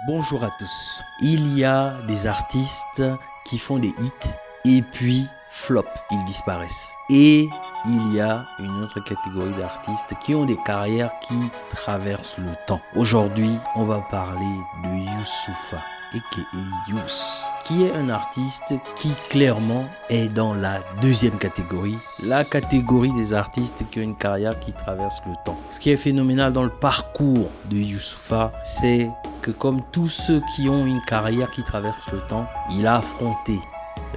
Bonjour à tous. Il y a des artistes qui font des hits et puis flop, ils disparaissent. Et il y a une autre catégorie d'artistes qui ont des carrières qui traversent le temps. Aujourd'hui, on va parler de Youssoupha, aka Youss, qui est un artiste qui clairement est dans la deuxième catégorie, la catégorie des artistes qui ont une carrière qui traverse le temps. Ce qui est phénoménal dans le parcours de Youssoupha, c'est que comme tous ceux qui ont une carrière qui traverse le temps, il a affronté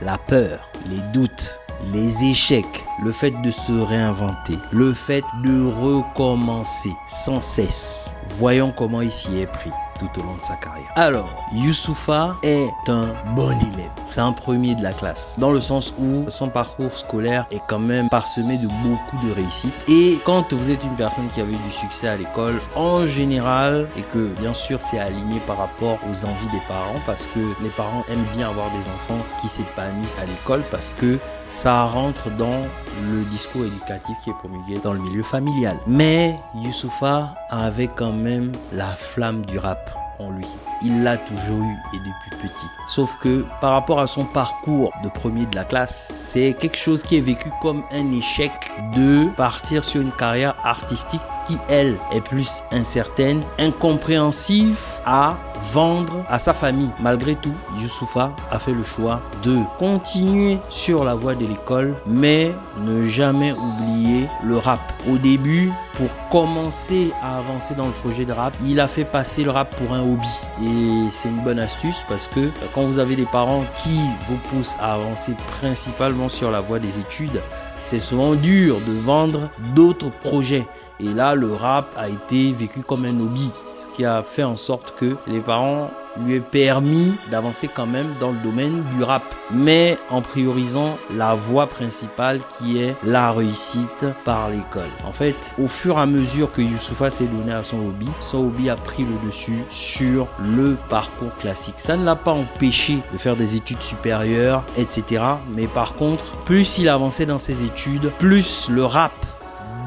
la peur, les doutes, les échecs, le fait de se réinventer, le fait de recommencer sans cesse. Voyons comment il s'y est pris tout au long de sa carrière. Alors, Youssoupha est un bon élève. C'est un premier de la classe, dans le sens où son parcours scolaire est quand même parsemé de beaucoup de réussites. Et quand vous êtes une personne qui avait eu du succès à l'école, en général, et que bien sûr c'est aligné par rapport aux envies des parents, parce que les parents aiment bien avoir des enfants qui s'épanouissent à l'école, parce que ça rentre dans le discours éducatif qui est promulgué dans le milieu familial. Mais Youssoupha avait quand même la flamme du rap en lui. Il l'a toujours eu et depuis petit. Sauf que par rapport à son parcours de premier de la classe, c'est quelque chose qui est vécu comme un échec de partir sur une carrière artistique qui, elle, est plus incertaine, incompréhensive à vendre à sa famille. Malgré tout, Youssoupha a fait le choix de continuer sur la voie de l'école, mais ne jamais oublier le rap. Au début, pour commencer à avancer dans le projet de rap, il a fait passer le rap pour un hobby. Et c'est une bonne astuce parce que quand vous avez des parents qui vous poussent à avancer principalement sur la voie des études, c'est souvent dur de vendre d'autres projets. Et là, le rap a été vécu comme un hobby, ce qui a fait en sorte que les parents lui aient permis d'avancer quand même dans le domaine du rap, mais en priorisant la voie principale qui est la réussite par l'école. En fait, au fur et à mesure que Youssoupha s'est donné à son hobby a pris le dessus sur le parcours classique. Ça ne l'a pas empêché de faire des études supérieures, etc. Mais par contre, plus il avançait dans ses études, plus le rap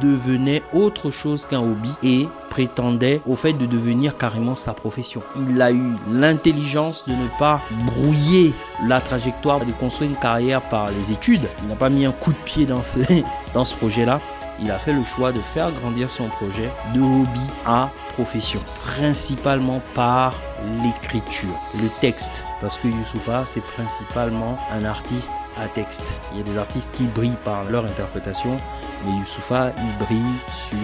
devenait autre chose qu'un hobby et prétendait au fait de devenir carrément sa profession. Il a eu l'intelligence de ne pas brouiller la trajectoire de construire une carrière par les études. Il n'a pas mis un coup de pied dans ce projet-là. Il a fait le choix de faire grandir son projet de hobby à profession, principalement par l'écriture, le texte, parce que Youssoupha, c'est principalement un artiste à texte. Il y a des artistes qui brillent par leur interprétation, mais Youssoupha, il brille sur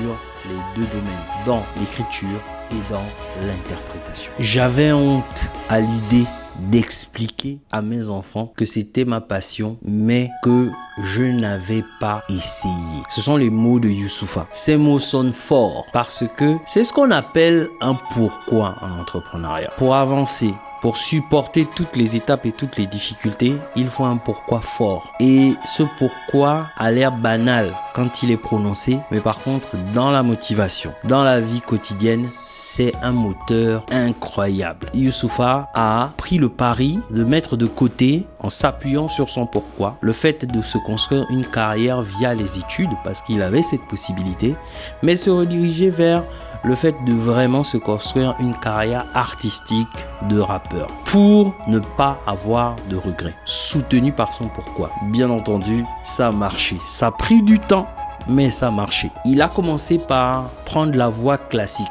les deux domaines, dans l'écriture et dans l'interprétation. J'avais honte à l'idée d'expliquer à mes enfants que c'était ma passion, mais que je n'avais pas essayé. Ce sont les mots de Youssoupha. Ces mots sonnent forts parce que c'est ce qu'on appelle un pourquoi en entrepreneuriat. Pour avancer, pour supporter toutes les étapes et toutes les difficultés, il faut un pourquoi fort. Et ce pourquoi a l'air banal quand il est prononcé, mais par contre, dans la motivation, dans la vie quotidienne, c'est un moteur incroyable. Youssoupha a pris le pari de mettre de côté, en s'appuyant sur son pourquoi, le fait de se construire une carrière via les études, parce qu'il avait cette possibilité, mais se rediriger vers le fait de vraiment se construire une carrière artistique de rappeur pour ne pas avoir de regrets, soutenu par son pourquoi. Bien entendu, ça a marché. Ça a pris du temps, mais ça a marché. Il a commencé par prendre la voie classique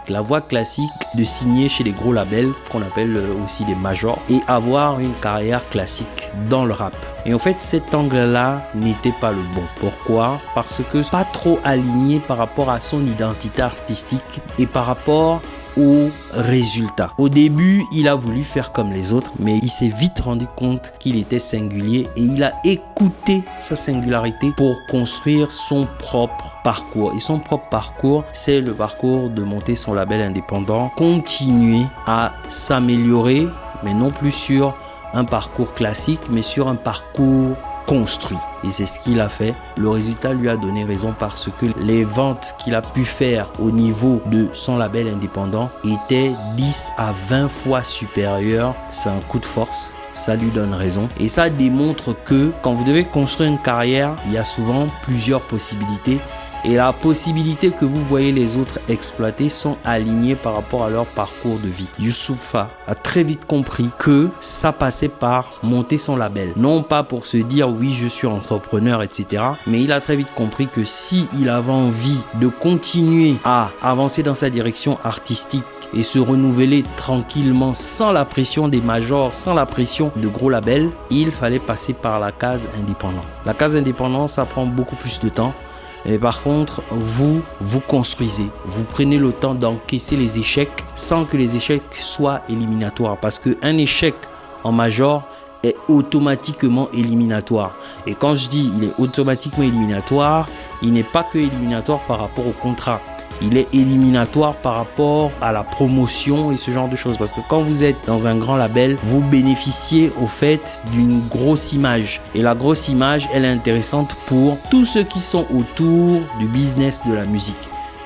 de signer chez les gros labels qu'on appelle aussi des majors et avoir une carrière classique dans le rap. Et en fait, cet angle-là n'était pas le bon. Pourquoi? Parce que pas trop aligné par rapport à son identité artistique et par rapport aux résultats. Au début, il a voulu faire comme les autres, mais il s'est vite rendu compte qu'il était singulier et il a écouté sa singularité pour construire son propre parcours. Et son propre parcours, c'est le parcours de monter son label indépendant, continuer à s'améliorer, mais non plus sur un parcours classique, mais sur un parcours construit. Et c'est ce qu'il a fait. Le résultat lui a donné raison parce que les ventes qu'il a pu faire au niveau de son label indépendant étaient 10 à 20 fois supérieures. C'est un coup de force. Ça lui donne raison. Et ça démontre que quand vous devez construire une carrière, il y a souvent plusieurs possibilités et la possibilité que vous voyez les autres exploiter sont alignées par rapport à leur parcours de vie. Youssoupha a très vite compris que ça passait par monter son label. Non pas pour se dire oui je suis entrepreneur etc. Mais il a très vite compris que si il avait envie de continuer à avancer dans sa direction artistique et se renouveler tranquillement sans la pression des majors, sans la pression de gros labels, il fallait passer par la case indépendant. La case indépendant, ça prend beaucoup plus de temps. Et par contre, vous construisez. Vous prenez le temps d'encaisser les échecs sans que les échecs soient éliminatoires. Parce qu'un échec en major est automatiquement éliminatoire. Et quand je dis il est automatiquement éliminatoire, il n'est pas que éliminatoire par rapport au contrat. Il est éliminatoire par rapport à la promotion et ce genre de choses. Parce que quand vous êtes dans un grand label, vous bénéficiez au fait d'une grosse image. Et la grosse image, elle est intéressante pour tous ceux qui sont autour du business de la musique.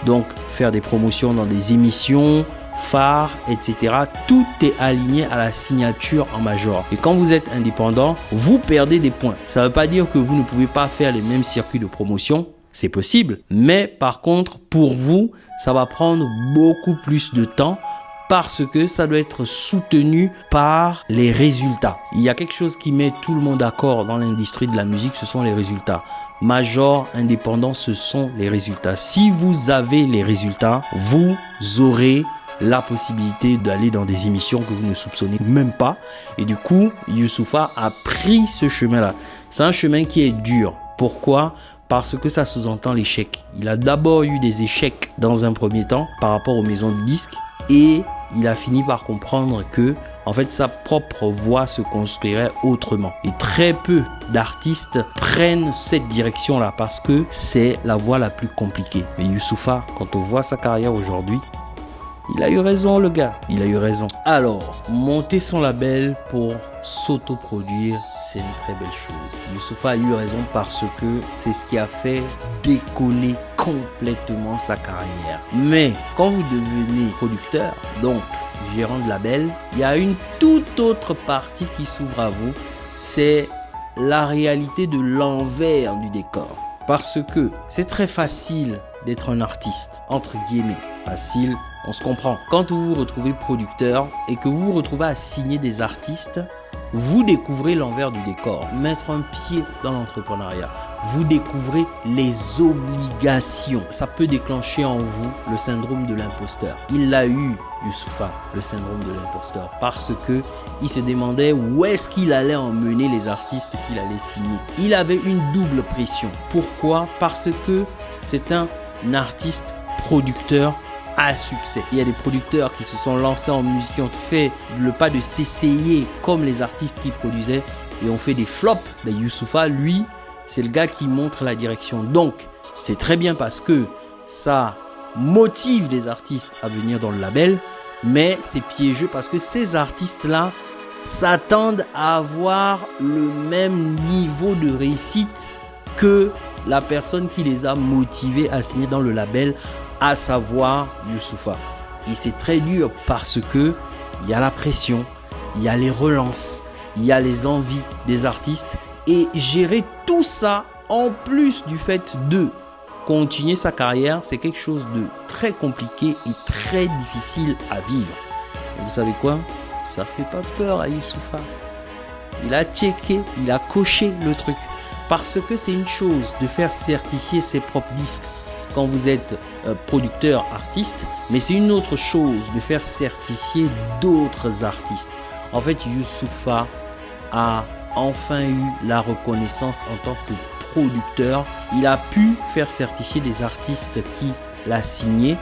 Donc, faire des promotions dans des émissions phares, etc. Tout est aligné à la signature en major. Et quand vous êtes indépendant, vous perdez des points. Ça ne veut pas dire que vous ne pouvez pas faire les mêmes circuits de promotion. C'est possible, mais par contre, pour vous, ça va prendre beaucoup plus de temps parce que ça doit être soutenu par les résultats. Il y a quelque chose qui met tout le monde d'accord dans l'industrie de la musique, ce sont les résultats. Major, indépendant, ce sont les résultats. Si vous avez les résultats, vous aurez la possibilité d'aller dans des émissions que vous ne soupçonnez même pas. Et du coup, Youssoupha a pris ce chemin-là. C'est un chemin qui est dur. Pourquoi ? Parce que ça sous-entend l'échec. Il a d'abord eu des échecs dans un premier temps par rapport aux maisons de disques et il a fini par comprendre que en fait sa propre voie se construirait autrement. Et très peu d'artistes prennent cette direction-là parce que c'est la voie la plus compliquée. Mais Youssoupha, quand on voit sa carrière aujourd'hui, il a eu raison le gars, il a eu raison. Alors, monter son label pour s'autoproduire, c'est une très belle chose. Youssoupha a eu raison parce que c'est ce qui a fait décoller complètement sa carrière. Mais quand vous devenez producteur, donc gérant de label, il y a une toute autre partie qui s'ouvre à vous. C'est la réalité de l'envers du décor. Parce que c'est très facile d'être un artiste, entre guillemets. Facile, on se comprend. Quand vous vous retrouvez producteur et que vous vous retrouvez à signer des artistes, vous découvrez l'envers du décor. Mettre un pied dans l'entrepreneuriat, vous découvrez les obligations. Ça peut déclencher en vous le syndrome de l'imposteur. Il l'a eu, Youssoupha, le syndrome de l'imposteur, parce que il se demandait où est-ce qu'il allait emmener les artistes qu'il allait signer. Il avait une double pression. Pourquoi ? Parce que c'est un artiste producteur à succès. Il y a des producteurs qui se sont lancés en musique, qui ont fait le pas de s'essayer comme les artistes qui produisaient et ont fait des flops. Mais Youssoupha, lui, c'est le gars qui montre la direction. Donc, c'est très bien parce que ça motive les artistes à venir dans le label, mais c'est piégeux parce que ces artistes-là s'attendent à avoir le même niveau de réussite que la personne qui les a motivés à signer dans le label, à savoir Youssoupha. Et c'est très dur parce que il y a la pression, il y a les relances, il y a les envies des artistes et gérer tout ça en plus du fait de continuer sa carrière, c'est quelque chose de très compliqué et très difficile à vivre. Et vous savez quoi ? Ça fait pas peur à Youssoupha. Il a checké, il a coché le truc. Parce que c'est une chose de faire certifier ses propres disques quand vous êtes producteur, artiste, mais c'est une autre chose de faire certifier d'autres artistes. En fait, Youssoupha a enfin eu la reconnaissance en tant que producteur. Il a pu faire certifier des artistes qui l'a signé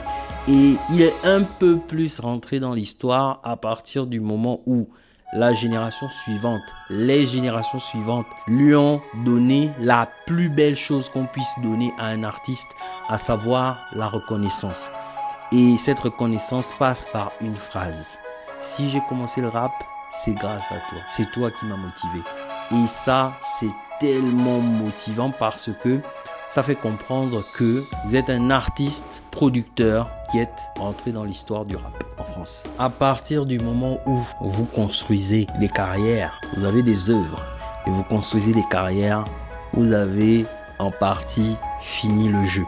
et il est un peu plus rentré dans l'histoire à partir du moment où la génération suivante, les générations suivantes lui ont donné la plus belle chose qu'on puisse donner à un artiste, à savoir la reconnaissance. Et cette reconnaissance passe par une phrase. Si j'ai commencé le rap, c'est grâce à toi. C'est toi qui m'as motivé. Et ça, c'est tellement motivant parce que ça fait comprendre que vous êtes un artiste producteur qui est entré dans l'histoire du rap en France. À partir du moment où vous construisez des carrières, vous avez des œuvres et vous construisez des carrières, vous avez en partie fini le jeu.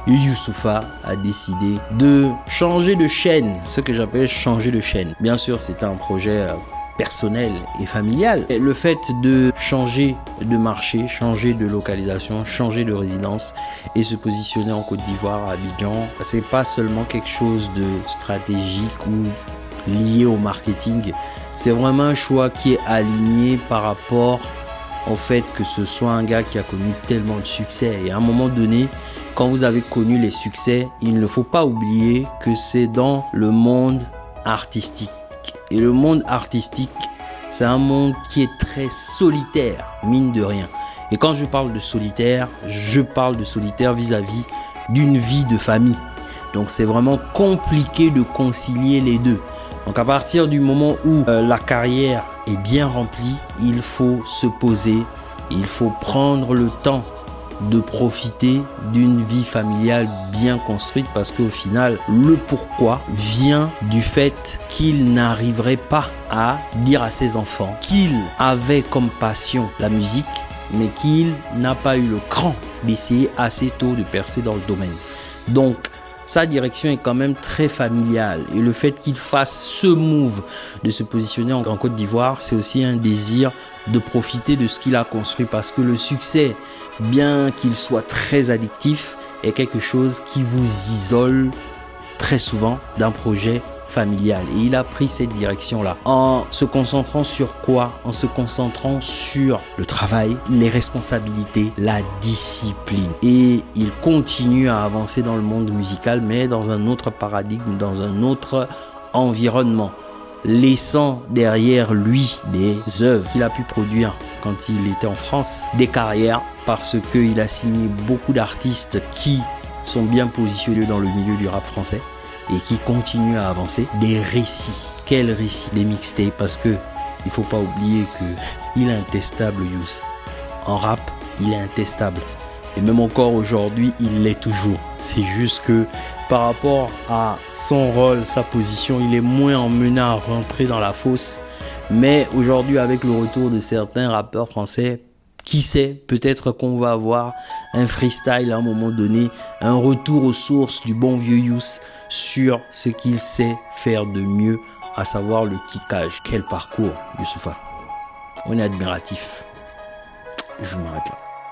Et Youssoupha a décidé de changer de chaîne, ce que j'appelle changer de chaîne. Bien sûr, c'était un projet personnel et familial. Et le fait de changer de marché, changer de localisation, changer de résidence et se positionner en Côte d'Ivoire, à Abidjan, c'est pas seulement quelque chose de stratégique ou lié au marketing. C'est vraiment un choix qui est aligné par rapport au fait que ce soit un gars qui a connu tellement de succès. Et à un moment donné, quand vous avez connu les succès, il ne faut pas oublier que c'est dans le monde artistique. Et le monde artistique, c'est un monde qui est très solitaire, mine de rien. Et quand je parle de solitaire, je parle de solitaire vis-à-vis d'une vie de famille. Donc c'est vraiment compliqué de concilier les deux. Donc à partir du moment où la carrière est bien remplie, il faut se poser, il faut prendre le temps de profiter d'une vie familiale bien construite, parce qu'au final, le pourquoi vient du fait qu'il n'arriverait pas à dire à ses enfants qu'il avait comme passion la musique, mais qu'il n'a pas eu le cran d'essayer assez tôt de percer dans le domaine. Donc, sa direction est quand même très familiale, et le fait qu'il fasse ce move de se positionner en Côte d'Ivoire, c'est aussi un désir de profiter de ce qu'il a construit, parce que le succès, bien qu'il soit très addictif, est quelque chose qui vous isole très souvent d'un projet familial. Et il a pris cette direction-là en se concentrant sur quoi? En se concentrant sur le travail, les responsabilités, la discipline. Et il continue à avancer dans le monde musical, mais dans un autre paradigme, dans un autre environnement, laissant derrière lui des œuvres qu'il a pu produire quand il était en France, des carrières, parce qu'il a signé beaucoup d'artistes qui sont bien positionnés dans le milieu du rap français et qui continuent à avancer. Des récits, quels récits? Des mixtapes, parce que il faut pas oublier que il est intestable, Youss. En rap, il est intestable. Et même encore aujourd'hui, il l'est toujours. C'est juste que par rapport à son rôle, sa position, il est moins emmené à rentrer dans la fosse. Mais aujourd'hui, avec le retour de certains rappeurs français, qui sait, peut-être qu'on va avoir un freestyle à un moment donné, un retour aux sources du bon vieux Youss sur ce qu'il sait faire de mieux, à savoir le kickage. Quel parcours, Youssoupha. On est admiratif. Je m'arrête là.